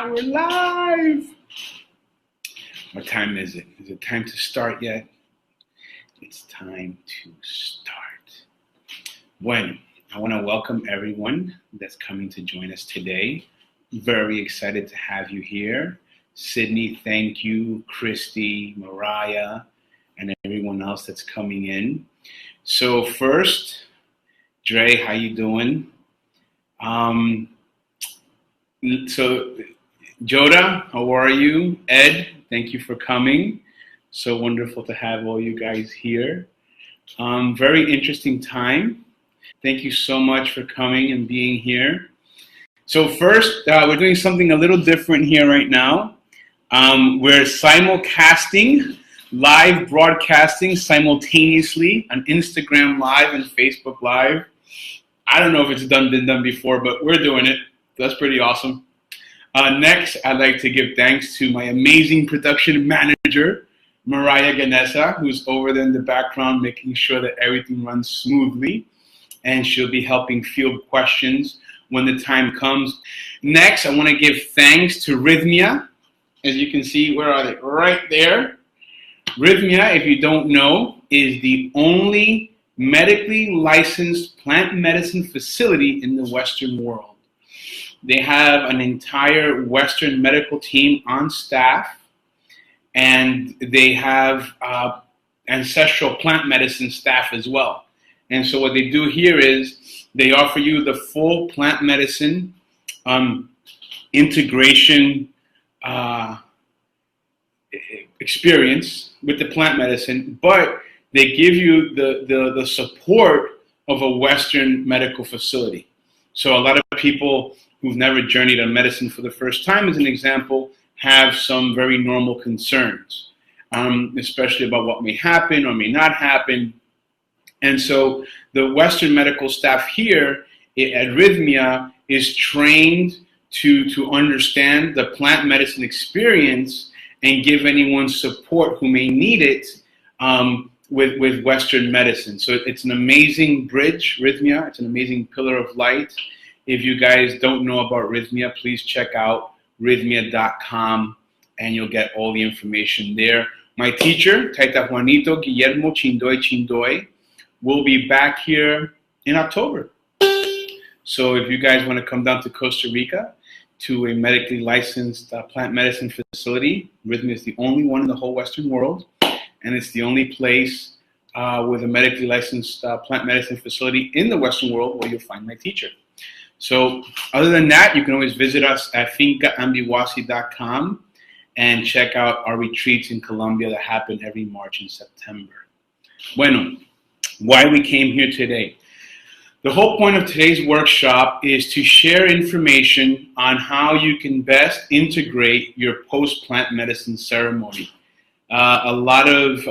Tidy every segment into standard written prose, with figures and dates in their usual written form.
We're live. What time is it? Is it time to start yet? It's time to start. Bueno, I want to welcome everyone that's coming to join us today. Very excited to have you here. Sydney, thank you. Christy, Mariah, and everyone else that's coming in. So first, Dre, how you doing? So Joda, how are you? Ed, thank you for coming. So wonderful to have all you guys here. Very interesting time. Thank you so much for coming and being here. So first, we're doing something a little different here right now. We're simulcasting, live broadcasting simultaneously on Instagram Live and Facebook Live. I don't know if it's been done before, but we're doing it. That's pretty awesome. Next, I'd like to give thanks to my amazing production manager, Mariah Ganesa, who's over there in the background making sure that everything runs smoothly. And she'll be helping field questions when the time comes. Next, I want to give thanks to Rhythmia. As you can see, where are they? Right there. Rhythmia, if you don't know, is the only medically licensed plant medicine facility in the Western world. They have an entire Western medical team on staff, and they have ancestral plant medicine staff as well. And so what they do here is they offer you the full plant medicine integration experience with the plant medicine, but they give you the support of a Western medical facility. So a lot of people who've never journeyed on medicine for the first time, as an example, have some very normal concerns, especially about what may happen or may not happen. And so the Western medical staff here at Rhythmia is trained to understand the plant medicine experience and give anyone support who may need it with Western medicine. So it's an amazing bridge, Rhythmia. It's an amazing pillar of light. If you guys don't know about Rhythmia, please check out rhythmia.com and you'll get all the information there. My teacher, Taita Juanito Guillermo Chindoy, will be back here in October. So if you guys want to come down to Costa Rica to a medically licensed plant medicine facility, Rhythmia is the only one in the whole Western world, and it's the only place with a medically licensed plant medicine facility in the Western world where you'll find my teacher. So other than that, you can always visit us at fincaambiwasi.com and check out our retreats in Colombia that happen every March and September. Bueno, why we came here today. The whole point of today's workshop is to share information on how you can best integrate your post-plant medicine ceremony. A lot of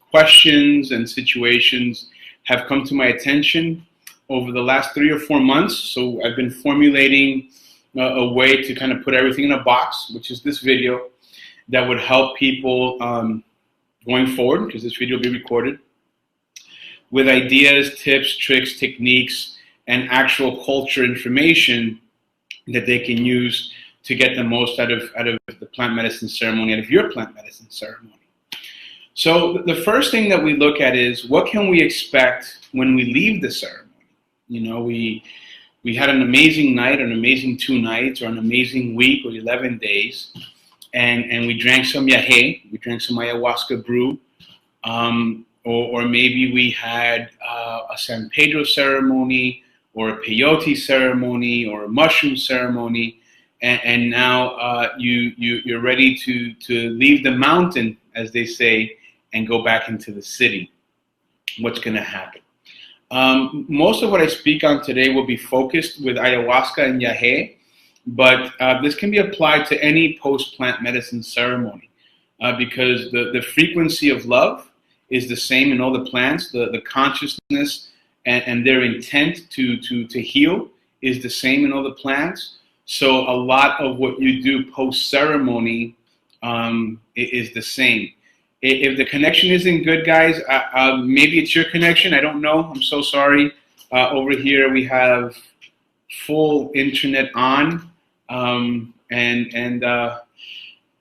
questions and situations have come to my attention over the last 3 or 4 months. So I've been formulating a way to kind of put everything in a box, which is this video, that would help people going forward, because this video will be recorded, with ideas, tips, tricks, techniques, and actual culture information that they can use to get the most out of the plant medicine ceremony, out of your plant medicine ceremony. So the first thing that we look at is, what can we expect when we leave the ceremony? You know, we had an amazing night, an amazing 2 nights, or an amazing week or 11 days, and we drank some yahe, we drank some ayahuasca brew, or maybe we had a San Pedro ceremony, or a peyote ceremony, or a mushroom ceremony, and now you're ready to leave the mountain, as they say, and go back into the city. What's going to happen? Most of what I speak on today will be focused with ayahuasca and yahe, but this can be applied to any post-plant medicine ceremony because the frequency of love is the same in all the plants. The consciousness and their intent to heal is the same in all the plants. So a lot of what you do post-ceremony is the same. If the connection isn't good, guys, maybe it's your connection. I don't know. I'm so sorry. Over here we have full internet on, and And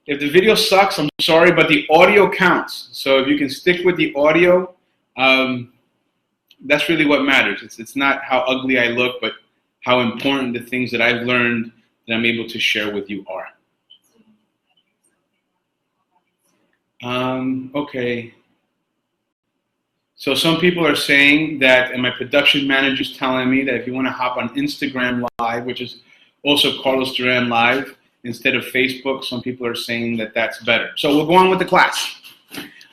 if the video sucks, I'm sorry, but the audio counts. So if you can stick with the audio, that's really what matters. It's not how ugly I look, but how important the things that I've learned that I'm able to share with you are. Okay. So some people are saying that, and my production manager's telling me that if you want to hop on Instagram Live, which is also Carlos Duran Live, instead of Facebook, some people are saying that that's better. So we'll go on with the class.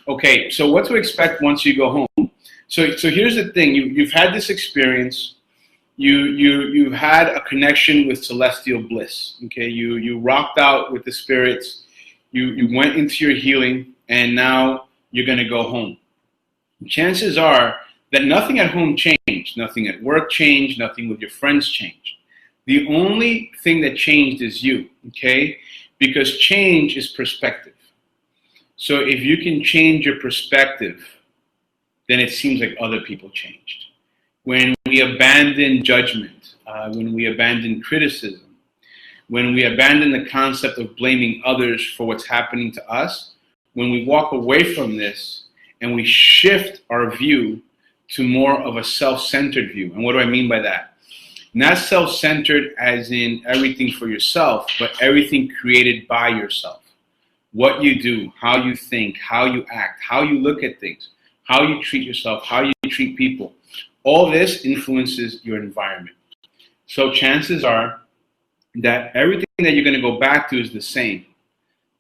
Okay, so what to expect once you go home. So here's the thing. You've had this experience. You've had a connection with celestial bliss. Okay, you rocked out with the spirits. You went into your healing, and now you're going to go home. Chances are that nothing at home changed, nothing at work changed, nothing with your friends changed. The only thing that changed is you, okay? Because change is perspective. So if you can change your perspective, then it seems like other people changed. When we abandon judgment, when we abandon criticism, when we abandon the concept of blaming others for what's happening to us, when we walk away from this and we shift our view to more of a self-centered view. And what do I mean by that? Not self-centered as in everything for yourself, but everything created by yourself. What you do, how you think, how you act, how you look at things, how you treat yourself, how you treat people. All this influences your environment. So chances are that everything that you're going to go back to is the same.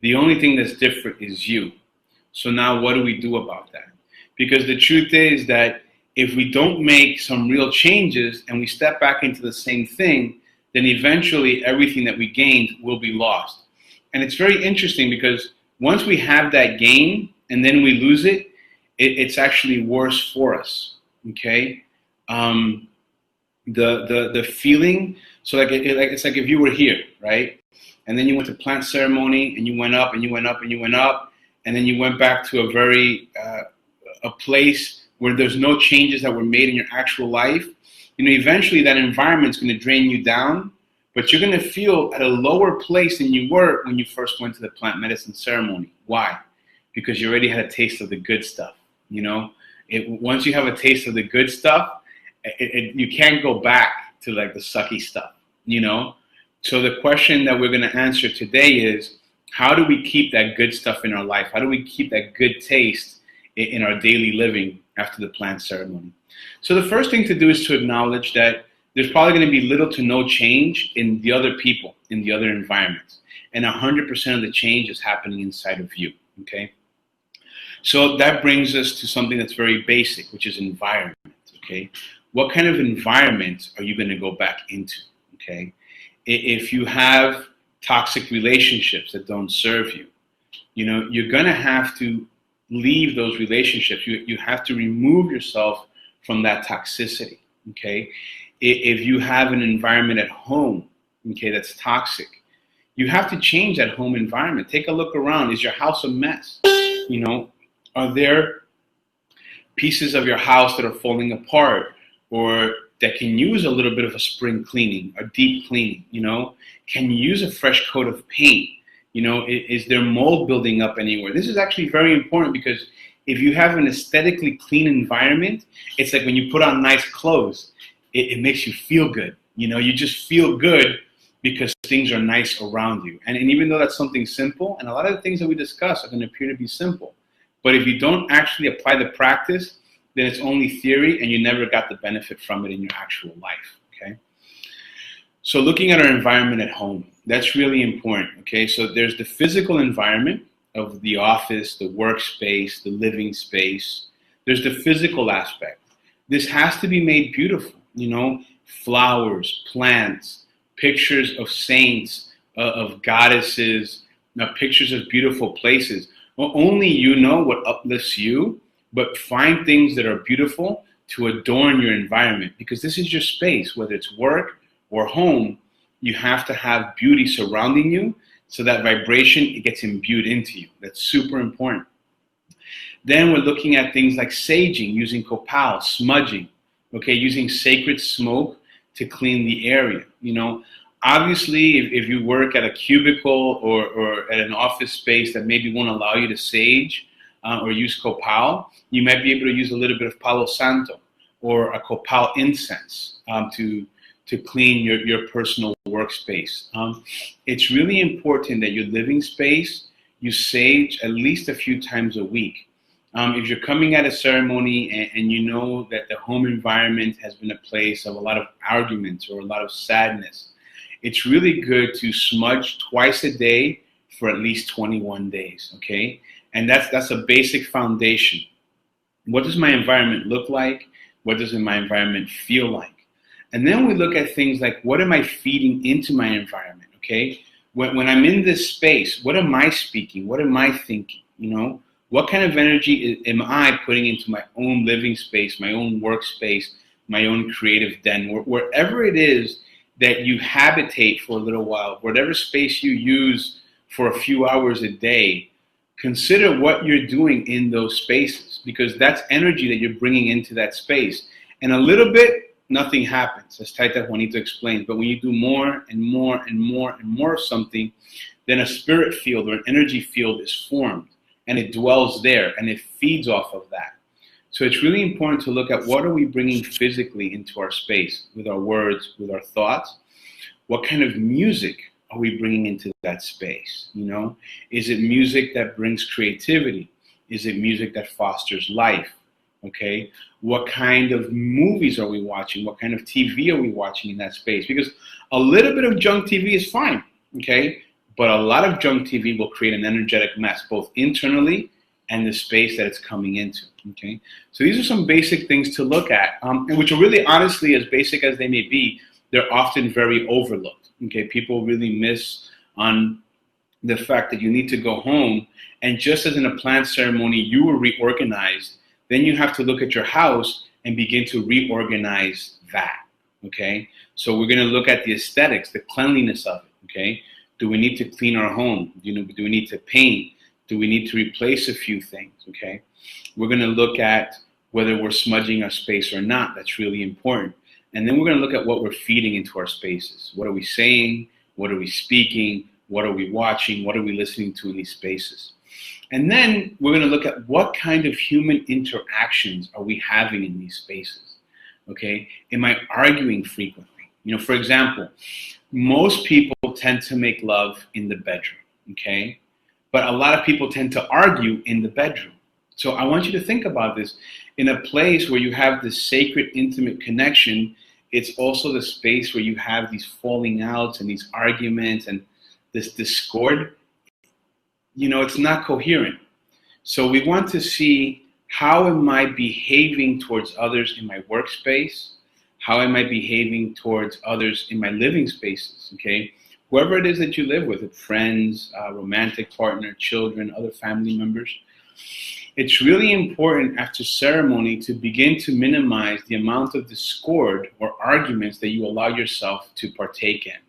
The only thing that's different is you. So now what do we do about that? Because the truth is that if we don't make some real changes and we step back into the same thing, then eventually everything that we gained will be lost. And it's very interesting because once we have that gain and then we lose it, it's actually worse for us, okay? The feeling, so it's like if you were here, right? And then you went to plant ceremony and you went up and you went up and you went up, and then you went back to a place where there's no changes that were made in your actual life. You know, eventually that environment's going to drain you down, but you're going to feel at a lower place than you were when you first went to the plant medicine ceremony. Why? Because you already had a taste of the good stuff. You know, once you have a taste of the good stuff, you can't go back to like the sucky stuff, you know? So the question that we're going to answer today is, how do we keep that good stuff in our life? How do we keep that good taste in our daily living after the plant ceremony? So the first thing to do is to acknowledge that there's probably going to be little to no change in the other people, in the other environments. And 100% of the change is happening inside of you, okay? So that brings us to something that's very basic, which is environment, okay? What kind of environment are you going to go back into, okay? If you have toxic relationships that don't serve you, you know, you're going to have to leave those relationships. You have to remove yourself from that toxicity, okay? If you have an environment at home, okay, that's toxic, you have to change that home environment. Take a look around. Is your house a mess? You know, are there pieces of your house that are falling apart or that can use a little bit of a spring cleaning, a deep cleaning, you know? Can you use a fresh coat of paint? You know, is there mold building up anywhere? This is actually very important because if you have an aesthetically clean environment, it's like when you put on nice clothes, it makes you feel good. You know, you just feel good because things are nice around you. And even though that's something simple, and a lot of the things that we discuss are going to appear to be simple, but if you don't actually apply the practice, then it's only theory and you never got the benefit from it in your actual life, okay? So looking at our environment at home, that's really important, okay? So there's the physical environment of the office, the workspace, the living space. There's the physical aspect. This has to be made beautiful, you know, flowers, plants, pictures of saints, of goddesses, pictures of beautiful places. Well, only you know what uplifts you, but find things that are beautiful to adorn your environment, because this is your space, whether it's work or home. You have to have beauty surrounding you so that vibration, it gets imbued into you. That's super important. Then we're looking at things like saging, using copal, smudging, okay, using sacred smoke to clean the area. You know, Obviously, if you work at a cubicle or at an office space that maybe won't allow you to sage or use copal, you might be able to use a little bit of Palo Santo or a copal incense to clean your personal workspace. It's really important that your living space, you sage at least a few times a week. If you're coming at a ceremony and you know that the home environment has been a place of a lot of arguments or a lot of sadness, it's really good to smudge twice a day for at least 21 days, okay? And that's a basic foundation. What does my environment look like? What does my environment feel like? And then we look at things like, what am I feeding into my environment, okay? When I'm in this space, what am I speaking? What am I thinking, you know? What kind of energy am I putting into my own living space, my own workspace, my own creative den, wherever it is that you habitate for a little while, whatever space you use for a few hours a day, consider what you're doing in those spaces, because that's energy that you're bringing into that space. And a little bit, nothing happens, as Taita Juanito explained. But when you do more and more and more and more of something, then a spirit field or an energy field is formed, and it dwells there, and it feeds off of that. So it's really important to look at what are we bringing physically into our space with our words, with our thoughts. What kind of music are we bringing into that space? You know, is it music that brings creativity? Is it music that fosters life? Okay, what kind of movies are we watching? What kind of TV are we watching in that space? Because a little bit of junk TV is fine, okay? But a lot of junk TV will create an energetic mess, both internally and the space that it's coming into, okay? So these are some basic things to look at, and which are really, honestly, as basic as they may be, they're often very overlooked, okay? People really miss on the fact that you need to go home, and just as in a plant ceremony, you were reorganized, then you have to look at your house and begin to reorganize that, okay? So we're gonna look at the aesthetics, the cleanliness of it, okay? Do we need to clean our home? You know, do we need to paint? Do we need to replace a few things, okay? We're gonna look at whether we're smudging our space or not. That's really important. And then we're gonna look at what we're feeding into our spaces. What are we saying? What are we speaking? What are we watching? What are we listening to in these spaces? And then we're gonna look at what kind of human interactions are we having in these spaces, okay? Am I arguing frequently? You know, for example, most people tend to make love in the bedroom, okay? But a lot of people tend to argue in the bedroom. So I want you to think about this. In a place where you have this sacred, intimate connection, it's also the space where you have these falling outs and these arguments and this discord. You know, it's not coherent. So we want to see, how am I behaving towards others in my workspace? How am I behaving towards others in my living spaces, okay? Whoever it is that you live with, friends, romantic partner, children, other family members. It's really important after ceremony to begin to minimize the amount of discord or arguments that you allow yourself to partake in.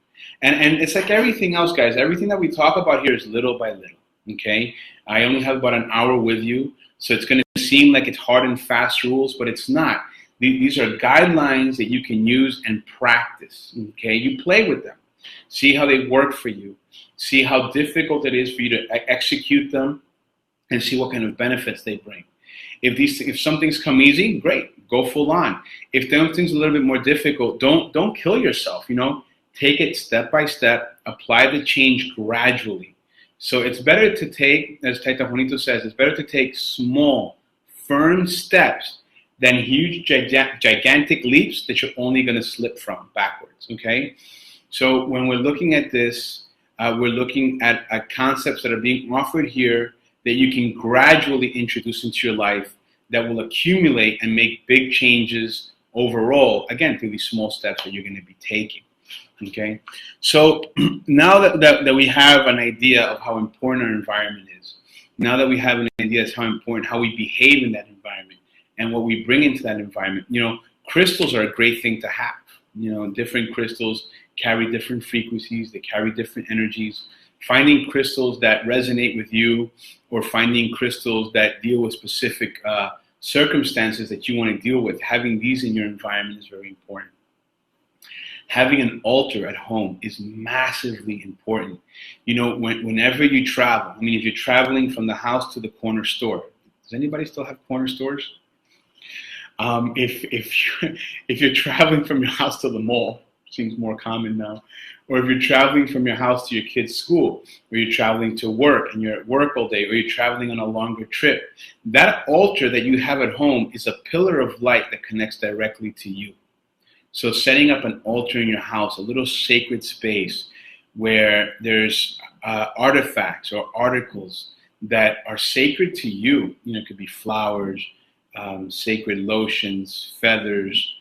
And it's like everything else, guys. Everything that we talk about here is little by little, okay? I only have about an hour with you, so it's going to seem like it's hard and fast rules, but it's not. These are guidelines that you can use and practice, okay? You play with them. See how they work for you. See how difficult it is for you to execute them, and see what kind of benefits they bring. If some things come easy, great, go full on. If something's a little bit more difficult, don't kill yourself, you know? Take it step by step, apply the change gradually. So it's better to take, as Taita Juanito says, it's better to take small, firm steps than huge, gigantic leaps that you're only gonna slip from backwards, okay? So when we're looking at this, we're looking at concepts that are being offered here that you can gradually introduce into your life that will accumulate and make big changes overall, again, through these small steps that you're gonna be taking, okay? So now that we have an idea of how important our environment is, now that we have an idea of how important, how we behave in that environment and what we bring into that environment, you know, crystals are a great thing to have. You know, different crystals carry different frequencies, they carry different energies. Finding crystals that resonate with you, or finding crystals that deal with specific circumstances that you want to deal with, having these in your environment is very important. Having an altar at home is massively important. You know, whenever you travel, I mean, if you're traveling from the house to the corner store, does anybody still have corner stores? If you're traveling from your house to the mall, seems more common now, or if you're traveling from your house to your kid's school, or you're traveling to work and you're at work all day, or you're traveling on a longer trip, that altar that you have at home is a pillar of light that connects directly to you. So setting up an altar in your house, a little sacred space where there's artifacts or articles that are sacred to you. You know, it could be flowers, sacred lotions, feathers,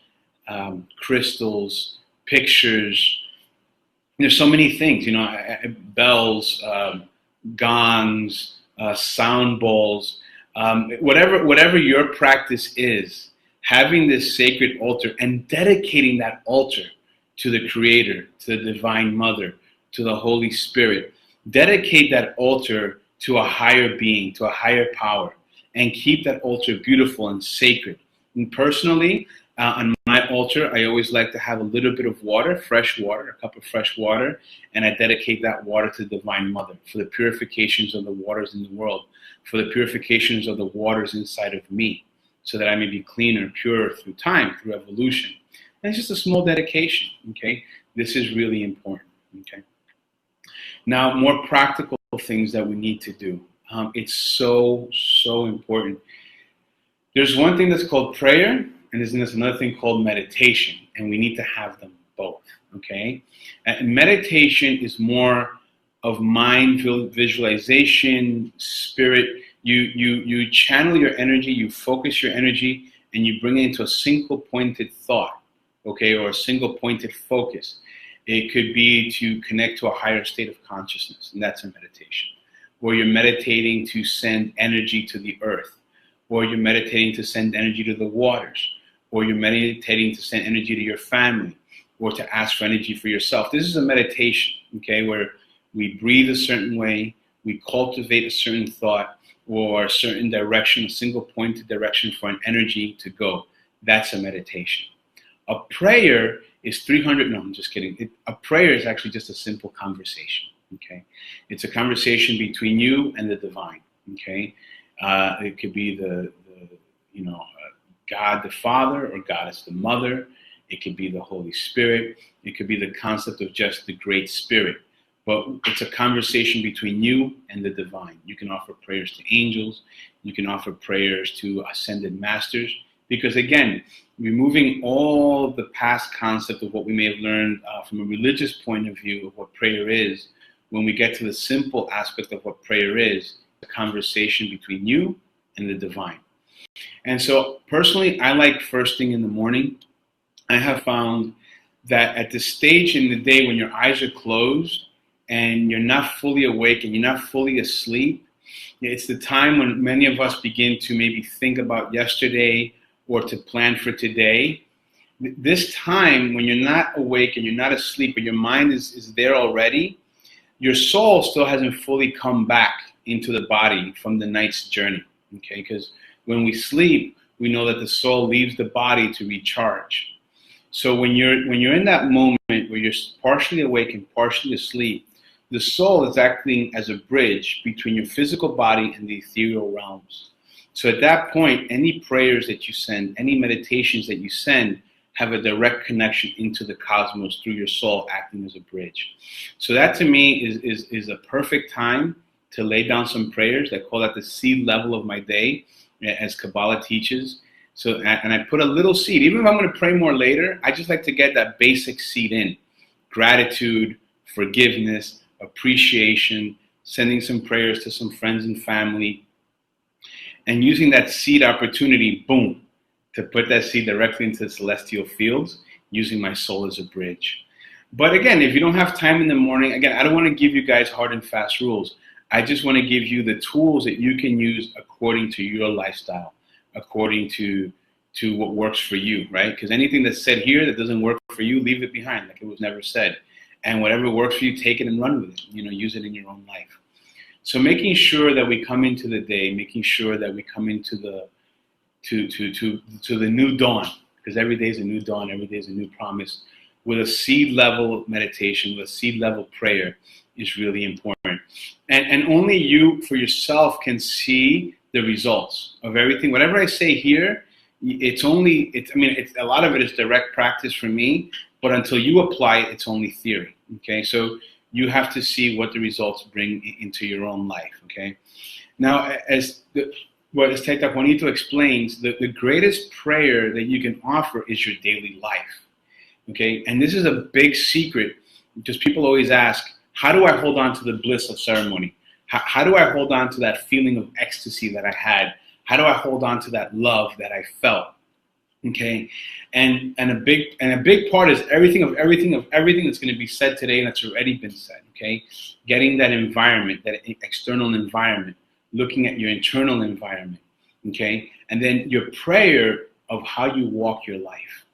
crystals, pictures. There's so many things, you know, bells, gongs, sound bowls, whatever your practice is. Having this sacred altar and dedicating that altar to the Creator, to the Divine Mother, to the Holy Spirit. Dedicate that altar to a higher being, to a higher power, and keep that altar beautiful and sacred. And personally, on my altar, I always like to have a little bit of water, fresh water, a cup of fresh water, and I dedicate that water to the Divine Mother for the purifications of the waters in the world, for the purifications of the waters inside of me, so that I may be cleaner and purer through time, through evolution. And it's just a small dedication, okay? This is really important, okay? Now, more practical things that we need to do. It's so important. There's one thing that's called prayer, and there's another thing called meditation, and we need to have them both, okay? And meditation is more of mind visualization, spirit. You channel your energy, you focus your energy, and you bring it into a single pointed thought, okay, or a single pointed focus. It could be to connect to a higher state of consciousness, and that's a meditation. Or you're meditating to send energy to the earth, or you're meditating to send energy to the waters, or you're meditating to send energy to your family, or to ask for energy for yourself. This is a meditation, okay, where we breathe a certain way, we cultivate a certain thought, or a certain direction, a single pointed direction for an energy to go. That's a meditation. A prayer is 300, no, I'm just kidding. A prayer is actually just a simple conversation, okay? It's a conversation between you and the divine, okay? It could be God the Father, or Goddess the Mother. It could be the Holy Spirit. It could be the concept of just the Great Spirit. But it's a conversation between you and the divine. You can offer prayers to angels. You can offer prayers to ascended masters. Because again, removing all the past concept of what we may have learned from a religious point of view of what prayer is, when we get to the simple aspect of what prayer is, a conversation between you and the divine. And so personally, I like first thing in the morning. I have found that at the stage in the day when your eyes are closed and you're not fully awake and you're not fully asleep, it's the time when many of us begin to maybe think about yesterday or to plan for today. This time when you're not awake and you're not asleep, but your mind is there already, your soul still hasn't fully come back into the body from the night's journey, okay? Because when we sleep, we know that the soul leaves the body to recharge. So when you're in that moment where you're partially awake and partially asleep, the soul is acting as a bridge between your physical body and the ethereal realms. So at that point, any prayers that you send, any meditations that you send, have a direct connection into the cosmos through your soul acting as a bridge. So that to me is a perfect time to lay down some prayers. I call that the seed level of my day, as Kabbalah teaches. So, and I put a little seed. Even if I'm going to pray more later, I just like to get that basic seed in. Gratitude, forgiveness, appreciation, sending some prayers to some friends and family, and using that seed opportunity, boom, to put that seed directly into the celestial fields, using my soul as a bridge. But again, if you don't have time in the morning, again, I don't want to give you guys hard and fast rules. I just want to give you the tools that you can use according to your lifestyle, according to what works for you, right? Because anything that's said here that doesn't work for you, leave it behind, like it was never said. And whatever works for you, take it and run with it. Use it in your own life. So making sure that we come into the day, making sure that we come into the to the new dawn, because every day is a new dawn, every day is a new promise. with a seed level meditation, with a seed level prayer is really important. And only you for yourself can see the results of everything. Whatever I say here, it's a lot of it is direct practice for me, but until you apply it, it's only theory. Okay, so you have to see what the results bring into your own life. Okay, now what Teta Juanito explains, the greatest prayer that you can offer is your daily life. Okay, and this is a big secret because people always ask, how do I hold on to the bliss of ceremony? How do I hold on to that feeling of ecstasy that I had? How do I hold on to that love that I felt? Okay, and a big part is everything that's going to be said today, and that's already been said. Okay, getting that environment, that external environment, looking at your internal environment. Okay, and then your prayer of how you walk your life.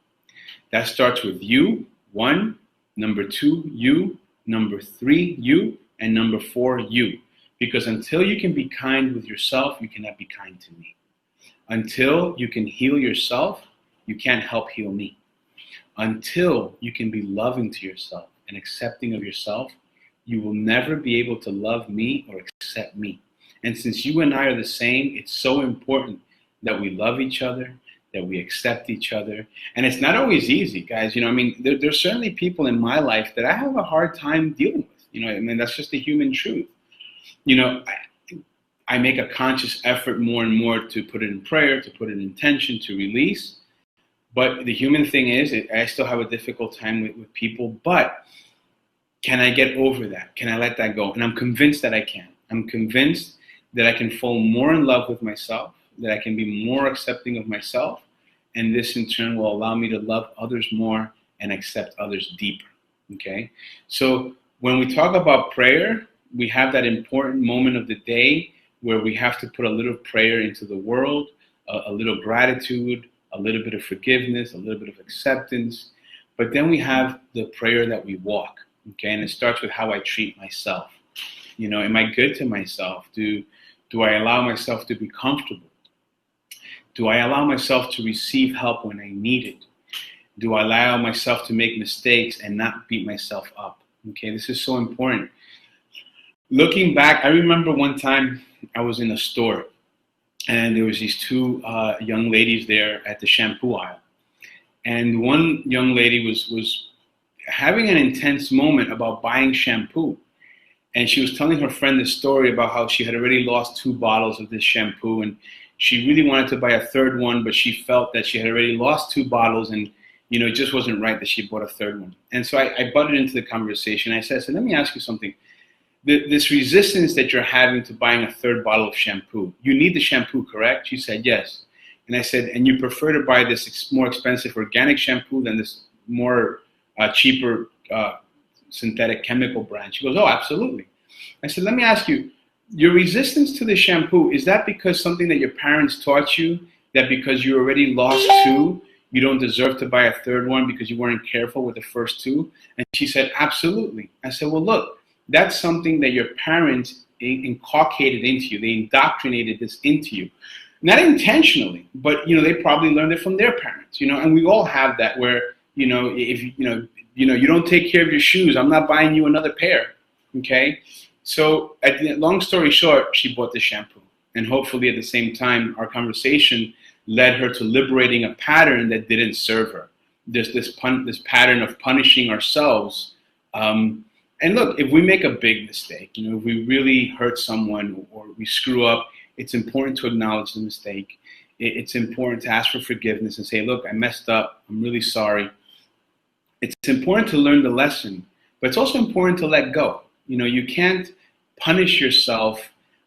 That starts with you, 1, number 2, you, number 3, you, and number 4, you. Because until you can be kind with yourself, you cannot be kind to me. Until you can heal yourself, you can't help heal me. Until you can be loving to yourself and accepting of yourself, you will never be able to love me or accept me. And since you and I are the same, it's so important that we love each other, that we accept each other. And it's not always easy, guys. There's certainly people in my life that I have a hard time dealing with. That's just the human truth. I make a conscious effort more and more to put it in prayer, to put it in intention, to release. But the human thing is, I still have a difficult time with people. But can I get over that? Can I let that go? And I'm convinced that I can. I'm convinced that I can fall more in love with myself, that I can be more accepting of myself. And this in turn will allow me to love others more and accept others deeper. Okay? So when we talk about prayer, we have that important moment of the day where we have to put a little prayer into the world, a little gratitude, a little bit of forgiveness, a little bit of acceptance. But then we have the prayer that we walk, okay? And it starts with how I treat myself. Am I good to myself? Do I allow myself to be comfortable? Do I allow myself to receive help when I need it? Do I allow myself to make mistakes and not beat myself up? Okay, this is so important. Looking back, I remember one time I was in a store and there was these 2 young ladies there at the shampoo aisle. And one young lady was having an intense moment about buying shampoo. And she was telling her friend this story about how she had already lost 2 bottles of this shampoo. And she really wanted to buy a 3rd one, but she felt that she had already lost 2 bottles and, it just wasn't right that she bought a 3rd one. And so I butted into the conversation. I said, let me ask you something. This resistance that you're having to buying a 3rd bottle of shampoo, you need the shampoo, correct? She said, yes. And I said, and you prefer to buy this more expensive organic shampoo than this more cheaper synthetic chemical brand? She goes, oh, absolutely. I said, let me ask you, your resistance to the shampoo, is that because something that your parents taught you, that because you already lost 2, you don't deserve to buy a 3rd one because you weren't careful with the first 2? And she said, absolutely. I said, well, look, that's something that your parents inculcated into you. They indoctrinated this into you. Not intentionally, but, they probably learned it from their parents, and we all have that where, if, you don't take care of your shoes, I'm not buying you another pair, okay? So long story short, she bought the shampoo. And hopefully at the same time, our conversation led her to liberating a pattern that didn't serve her. This pattern of punishing ourselves. And look, if we make a big mistake, if we really hurt someone or we screw up, it's important to acknowledge the mistake. It's important to ask for forgiveness and say, look, I messed up. I'm really sorry. It's important to learn the lesson, but it's also important to let go. You can't punish yourself.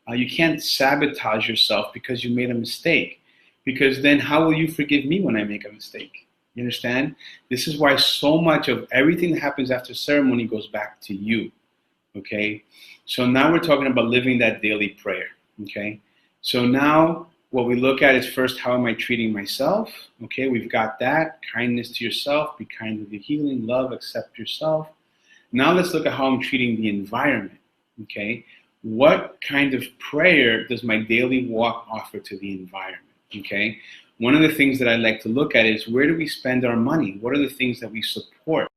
You can't sabotage yourself because you made a mistake. Because then how will you forgive me when I make a mistake? You understand? This is why so much of everything that happens after ceremony goes back to you. Okay? So now we're talking about living that daily prayer. Okay? So now what we look at is first, how am I treating myself? Okay, we've got that. Kindness to yourself. Be kind with the healing. Love, accept yourself. Now let's look at how I'm treating the environment. Okay? What kind of prayer does my daily walk offer to the environment? Okay? One of the things that I like to look at is, where do we spend our money? What are the things that we support?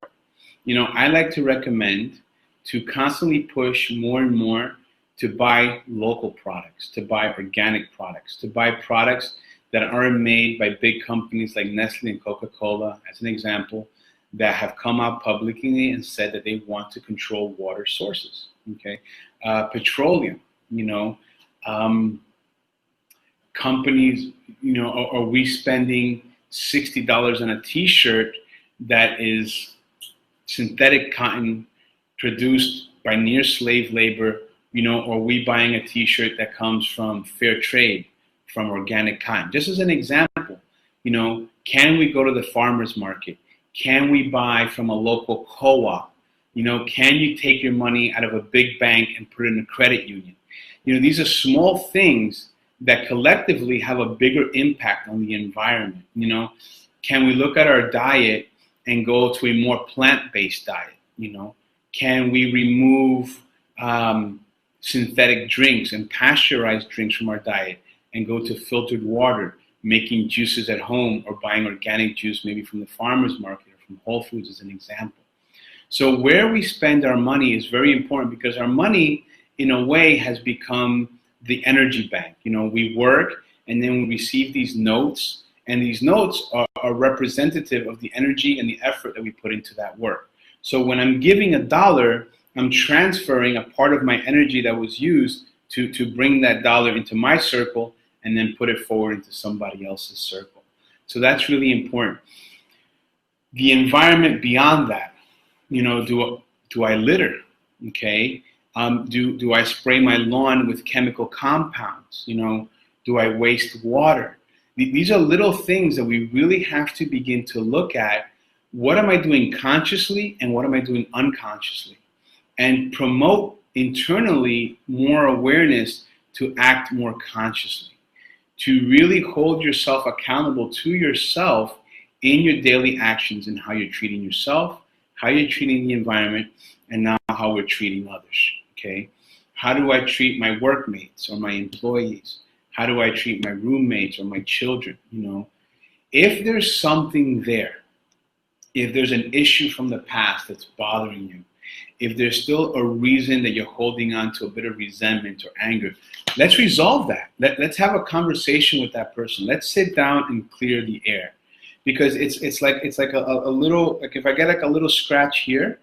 I like to recommend to constantly push more and more to buy local products, to buy organic products, to buy products that aren't made by big companies like Nestle and Coca-Cola, as an example, that have come out publicly and said that they want to control water sources. Okay, petroleum. Companies. Are we spending $60 on a T-shirt that is synthetic cotton produced by near slave labor? Or are we buying a T-shirt that comes from fair trade, from organic cotton? Just as an example, can we go to the farmer's market? Can we buy from a local co-op? Can you take your money out of a big bank and put it in a credit union? These are small things that collectively have a bigger impact on the environment. Can we look at our diet and go to a more plant-based diet? Can we remove synthetic drinks and pasteurized drinks from our diet and go to filtered water, making juices at home, or buying organic juice maybe from the farmer's market or from Whole Foods, as an example? So where we spend our money is very important, because our money, in a way, has become the energy bank. We work and then we receive these notes, and these notes are representative of the energy and the effort that we put into that work. So when I'm giving $1, I'm transferring a part of my energy that was used to bring that dollar into my circle and then put it forward into somebody else's circle. So that's really important. The environment beyond that, do I litter? Okay. Do I spray my lawn with chemical compounds? Do I waste water? These are little things that we really have to begin to look at. What am I doing consciously and what am I doing unconsciously? And promote internally more awareness to act more consciously, to really hold yourself accountable to yourself in your daily actions and how you're treating yourself, how you're treating the environment, and now how we're treating others. Okay? How do I treat my workmates or my employees? How do I treat my roommates or my children? If there's something there, if there's an issue from the past that's bothering you, if there's still a reason that you're holding on to a bit of resentment or anger, let's resolve that. Let's have a conversation with that person. Let's sit down and clear the air. Because it's like a little, like if I get like a little scratch here,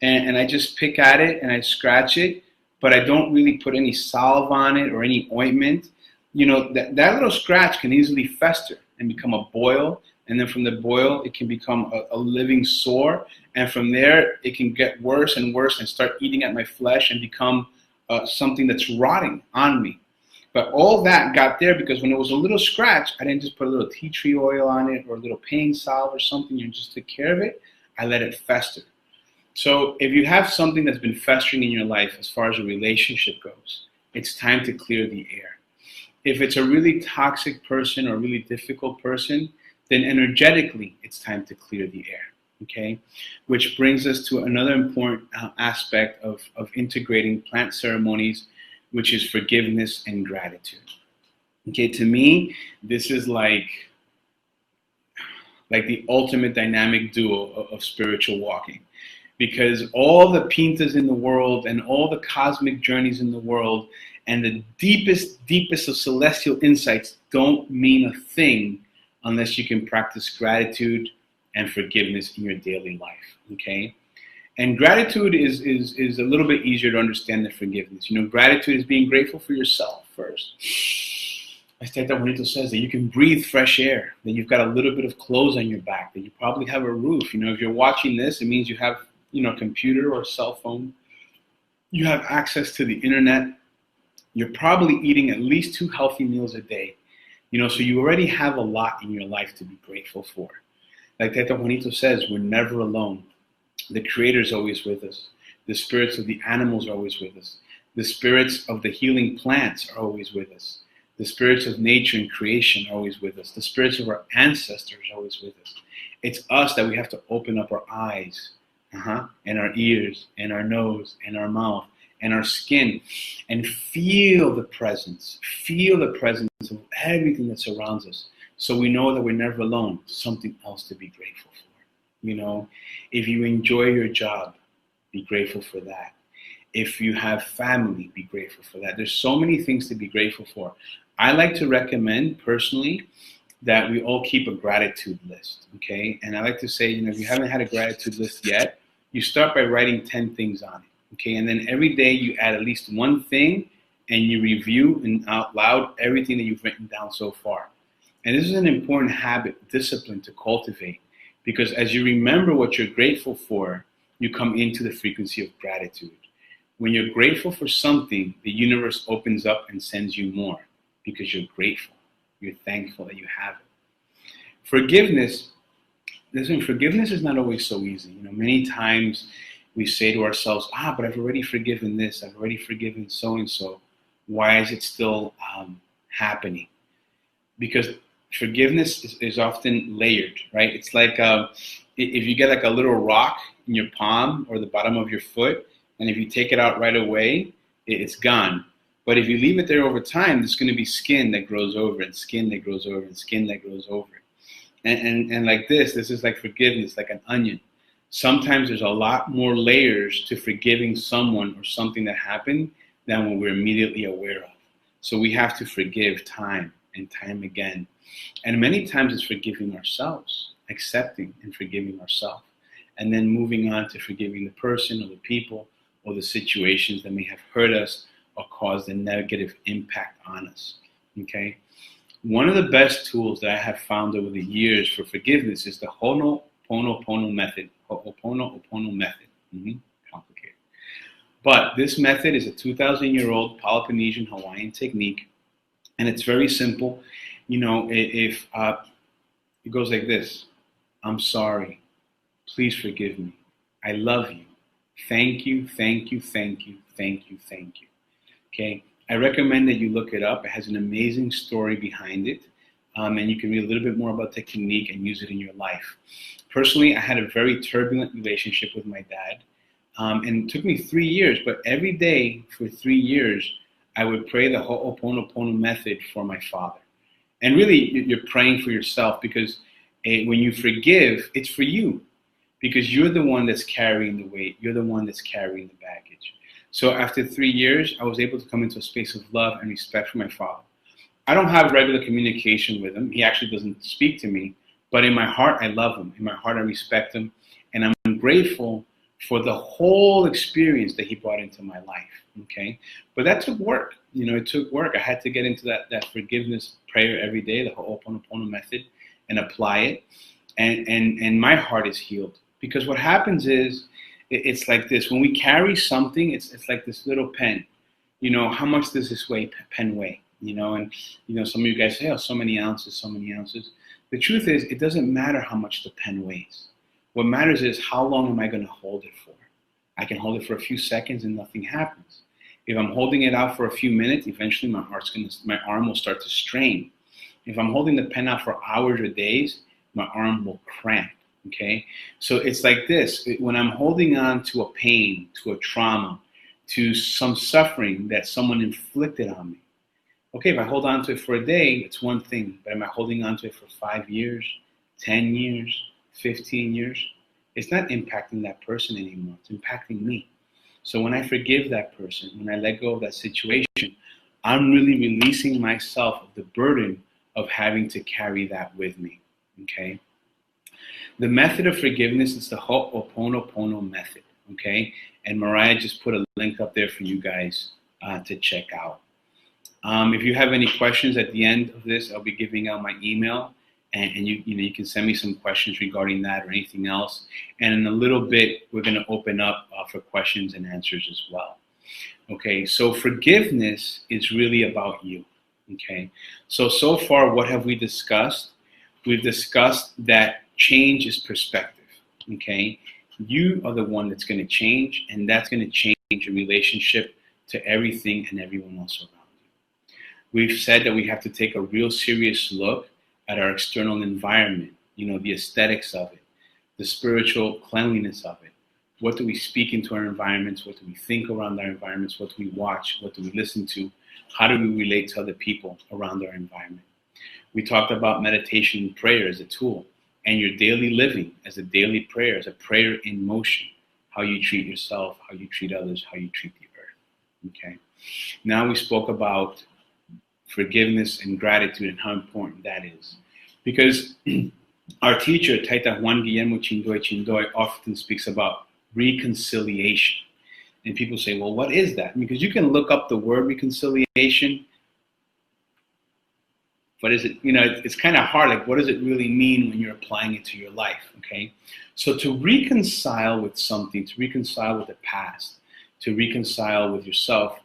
and I just pick at it and I scratch it, but I don't really put any salve on it or any ointment, that little scratch can easily fester and become a boil. And then from the boil, it can become a living sore. And from there, it can get worse and worse and start eating at my flesh and become something that's rotting on me. But all that got there because when it was a little scratch, I didn't just put a little tea tree oil on it or a little pain salve or something and just took care of it. I let it fester. So if you have something that's been festering in your life as far as a relationship goes, it's time to clear the air. If it's a really toxic person or a really difficult person, then energetically, it's time to clear the air. Okay, which brings us to another important aspect of integrating plant ceremonies, which is forgiveness and gratitude. Okay, to me, this is like the ultimate dynamic duo of spiritual walking, because all the pintas in the world and all the cosmic journeys in the world and the deepest of celestial insights don't mean a thing unless you can practice gratitude and forgiveness in your daily life. Okay. And gratitude is a little bit easier to understand than forgiveness. Gratitude is being grateful for yourself first. As Teta Juanito says, that you can breathe fresh air, that you've got a little bit of clothes on your back, that you probably have a roof. If you're watching this, it means you have, a computer or a cell phone. You have access to the internet. You're probably eating at least 2 healthy meals a day. So you already have a lot in your life to be grateful for. Like Teta Juanito says, we're never alone. The Creator is always with us. The spirits of the animals are always with us. The spirits of the healing plants are always with us. The spirits of nature and creation are always with us. The spirits of our ancestors are always with us. It's us that we have to open up our eyes, and our ears, and our nose, and our mouth, and our skin, and feel the presence of everything that surrounds us. So we know that we're never alone. Something else to be grateful for. You know, if you enjoy your job, be grateful for that. If you have family, be grateful for that. There's so many things to be grateful for. I like to recommend personally that we all keep a gratitude list, okay? And I like to say, if you haven't had a gratitude list yet, you start by writing 10 things on it, okay? And then every day you add at least one thing and you review and out loud everything that you've written down so far. And this is an important habit, discipline to cultivate, because as you remember what you're grateful for, you come into the frequency of gratitude. When you're grateful for something, the universe opens up and sends you more because you're grateful. You're thankful that you have it. Forgiveness, listen, forgiveness is not always so easy. Many times we say to ourselves, but I've already forgiven this. I've already forgiven so-and-so. Why is it still happening? Because forgiveness is often layered, right? It's like if you get like a little rock in your palm or the bottom of your foot, and if you take it out right away, it's gone. But if you leave it there over time, there's going to be skin that grows over and skin that grows over and skin that grows over. And like this is like forgiveness, like an onion. Sometimes there's a lot more layers to forgiving someone or something that happened than what we're immediately aware of. So we have to forgive time and time again. And many times it's forgiving ourselves, accepting and forgiving ourselves, and then moving on to forgiving the person or the people or the situations that may have hurt us or caused a negative impact on us, okay? One of the best tools that I have found over the years for forgiveness is the Ho'oponopono method. Ho'oponopono method. Complicated. But this method is a 2,000-year-old Polynesian Hawaiian technique, and it's very simple. If it goes like this: I'm sorry. Please forgive me. I love you. Thank you, thank you, thank you, thank you, thank you. Okay? I recommend that you look it up. It has an amazing story behind it. And you can read a little bit more about the technique and use it in your life. Personally, I had a very turbulent relationship with my dad. And it took me 3 years, but every day for 3 years, I would pray the Ho'oponopono method for my father. And really, you're praying for yourself, because when you forgive, it's for you. Because you're the one that's carrying the weight. You're the one that's carrying the baggage. So after 3 years, I was able to come into a space of love and respect for my father. I don't have regular communication with him. He actually doesn't speak to me. But in my heart, I love him. In my heart, I respect him. And I'm grateful for the whole experience that he brought into my life, okay? But that took work. It took work. I had to get into that forgiveness prayer every day, the Ho'oponopono method, and apply it. And my heart is healed. Because what happens is, it's like this. When we carry something, it's like this little pen. How much does this pen weigh? And some of you guys say, so many ounces, so many ounces. The truth is, it doesn't matter how much the pen weighs. What matters is, how long am I going to hold it for? I can hold it for a few seconds and nothing happens. If I'm holding it out for a few minutes, eventually my arm will start to strain. If I'm holding the pen out for hours or days, my arm will cramp. Okay, so it's like this. When I'm holding on to a pain, to a trauma, to some suffering that someone inflicted on me. Okay, if I hold on to it for a day, it's one thing. But am I holding on to it for 5 years, 10 years, 15 years? It's not impacting that person anymore. It's impacting me. So when I forgive that person, when I let go of that situation, I'm really releasing myself of the burden of having to carry that with me. Okay? The method of forgiveness is the Ho'oponopono method, okay? And Mariah just put a link up there for you guys to check out. If you have any questions at the end of this, I'll be giving out my email, and you can send me some questions regarding that or anything else. And in a little bit, we're going to open up for questions and answers as well. Okay, so forgiveness is really about you, okay? So far, what have we discussed? We've discussed that change is perspective, okay? You are the one that's going to change, and that's going to change your relationship to everything and everyone else around you. We've said that we have to take a real serious look at our external environment, the aesthetics of it, the spiritual cleanliness of it. What do we speak into our environments? What do we think around our environments? What do we watch? What do we listen to? How do we relate to other people around our environment? We talked about meditation and prayer as a tool. and your daily living as a daily prayer, as a prayer in motion, how you treat yourself, how you treat others, how you treat the earth. Okay. Now we spoke about forgiveness and gratitude and how important that is. Because our teacher, Taita Juan Guillermo Chindoy Chindoy, often speaks about reconciliation. And people say, well, what is that? Because you can look up the word reconciliation, but is it, it's kind of hard. Like, what does it really mean when you're applying it to your life? Okay. So to reconcile with something, to reconcile with the past, to reconcile with yourself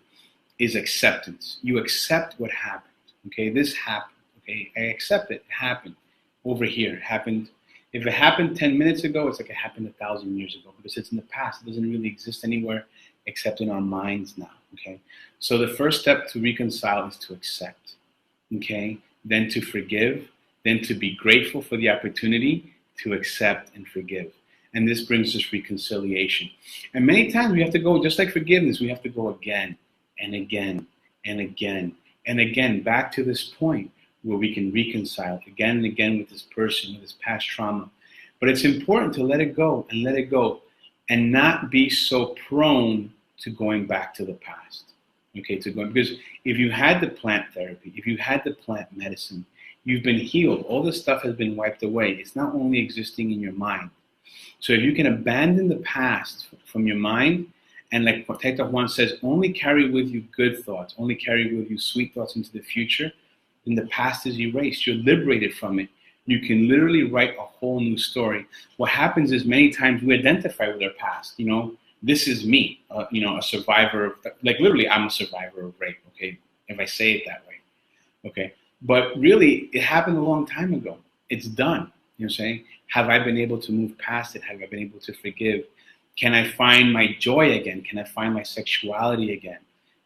is acceptance. You accept what happened. Okay. This happened. Okay. I accept it. It happened over here. It happened. If it happened 10 minutes ago, it's like it happened 1,000 years ago because it's in the past. It doesn't really exist anywhere except in our minds now. Okay. So the first step to reconcile is to accept. Okay. Then to forgive, then to be grateful for the opportunity to accept and forgive. And this brings us reconciliation. And many times we have to go, just like forgiveness, we have to go again and again and again and again back to this point where we can reconcile again and again with this person, with this past trauma. But it's important to let it go and not be so prone to going back to the past. Okay, because if you had the plant therapy, if you had the plant medicine, you've been healed. All this stuff has been wiped away. It's not only existing in your mind. So if you can abandon the past from your mind, and like Taita Juan says, only carry with you good thoughts, only carry with you sweet thoughts into the future, then the past is erased. You're liberated from it. You can literally write a whole new story. What happens is many times we identify with our past, this is me, a survivor of, like literally I'm a survivor of rape, okay, if I say it that way, okay? But really, it happened a long time ago. It's done, you know what I'm saying? Have I been able to move past it? Have I been able to forgive? Can I find my joy again? Can I find my sexuality again?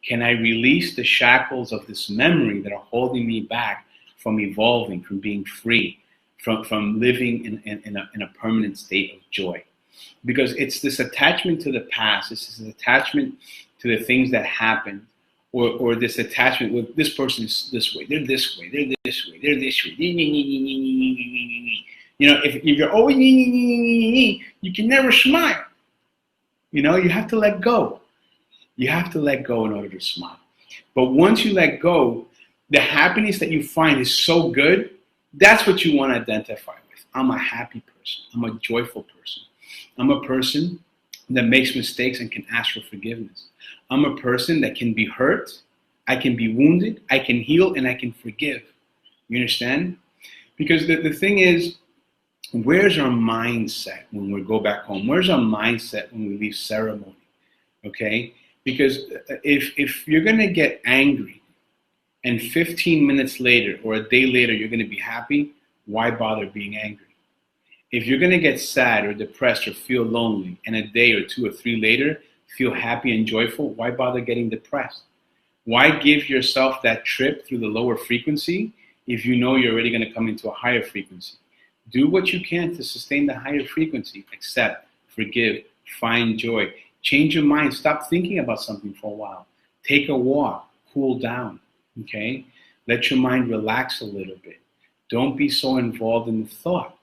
Can I release the shackles of this memory that are holding me back from evolving, from being free, from living in a permanent state of joy? Because it's this attachment to the past, it's this attachment to the things that happened, or this attachment with this person is this way, they're this way, they're this way, they're this way. If you're always, you can never smile. You have to let go. You have to let go in order to smile. But once you let go, the happiness that you find is so good, that's what you want to identify with. I'm a happy person. I'm a joyful person. I'm a person that makes mistakes and can ask for forgiveness. I'm a person that can be hurt, I can be wounded, I can heal, and I can forgive. You understand? Because the thing is, where's our mindset when we go back home? Where's our mindset when we leave ceremony? Okay? Because if you're going to get angry and 15 minutes later or a day later you're going to be happy, why bother being angry? If you're going to get sad or depressed or feel lonely and a day or 2 or 3 later feel happy and joyful, why bother getting depressed? Why give yourself that trip through the lower frequency if you know you're already going to come into a higher frequency? Do what you can to sustain the higher frequency. Accept, forgive, find joy. Change your mind. Stop thinking about something for a while. Take a walk. Cool down. Okay? Let your mind relax a little bit. Don't be so involved in the thought.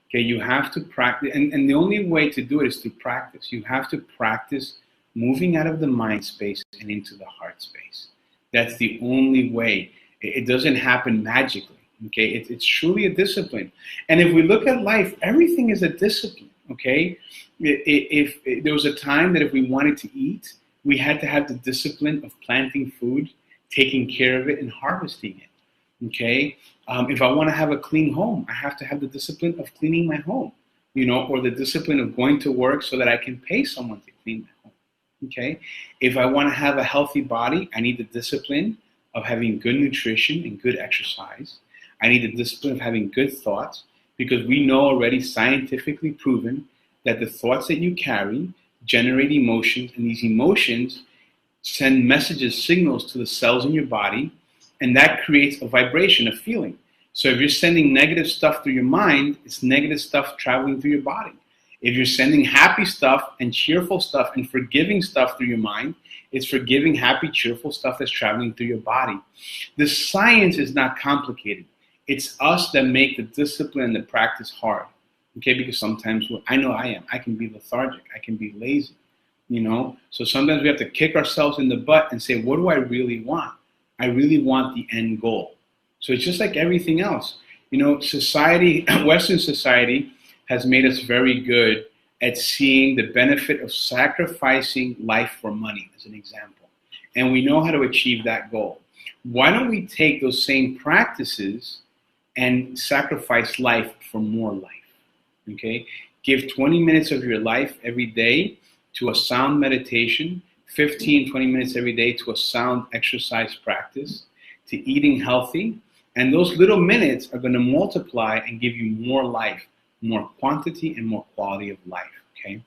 Okay, you have to practice, and the only way to do it is through practice. You have to practice moving out of the mind space and into the heart space. That's the only way. It doesn't happen magically. Okay, it's truly a discipline. And if we look at life, everything is a discipline. Okay, if there was a time that if we wanted to eat, we had to have the discipline of planting food, taking care of it, and harvesting it. Okay. If I want to have a clean home, I have to have the discipline of cleaning my home, or the discipline of going to work so that I can pay someone to clean my home. Okay. If I want to have a healthy body, I need the discipline of having good nutrition and good exercise. I need the discipline of having good thoughts, because we know already scientifically proven that the thoughts that you carry generate emotions, and these emotions send messages, signals to the cells in your body, and that creates a vibration, a feeling. So if you're sending negative stuff through your mind, it's negative stuff traveling through your body. If you're sending happy stuff and cheerful stuff and forgiving stuff through your mind, it's forgiving, happy, cheerful stuff that's traveling through your body. The science is not complicated. It's us that make the discipline and the practice hard. Okay, because sometimes I know I can be lethargic, I can be lazy, So sometimes we have to kick ourselves in the butt and say, what do I really want? I really want the end goal. So it's just like everything else. Society, Western society has made us very good at seeing the benefit of sacrificing life for money, as an example. And we know how to achieve that goal. Why don't we take those same practices and sacrifice life for more life? Okay? Give 20 minutes of your life every day to a sound meditation, 15, 20 minutes every day to a sound exercise practice, to eating healthy. And those little minutes are going to multiply and give you more life, more quantity and more quality of life. Okay?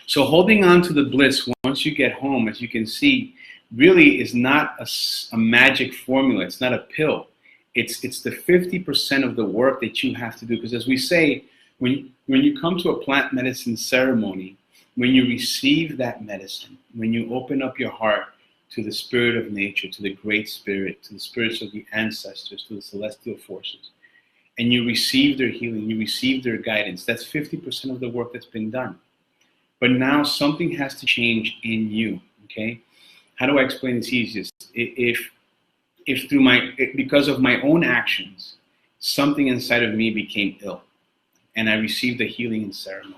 So holding on to the bliss once you get home, as you can see, really is not a magic formula. It's not a pill. It's the 50% of the work that you have to do. Because as we say, when you come to a plant medicine ceremony, when you receive that medicine, when you open up your heart to the spirit of nature, to the great spirit, to the spirits of the ancestors, to the celestial forces, and you receive their healing, you receive their guidance, that's 50% of the work that's been done. But now something has to change in you, okay? How do I explain this easiest? If because of my own actions, something inside of me became ill, and I received a healing in ceremony.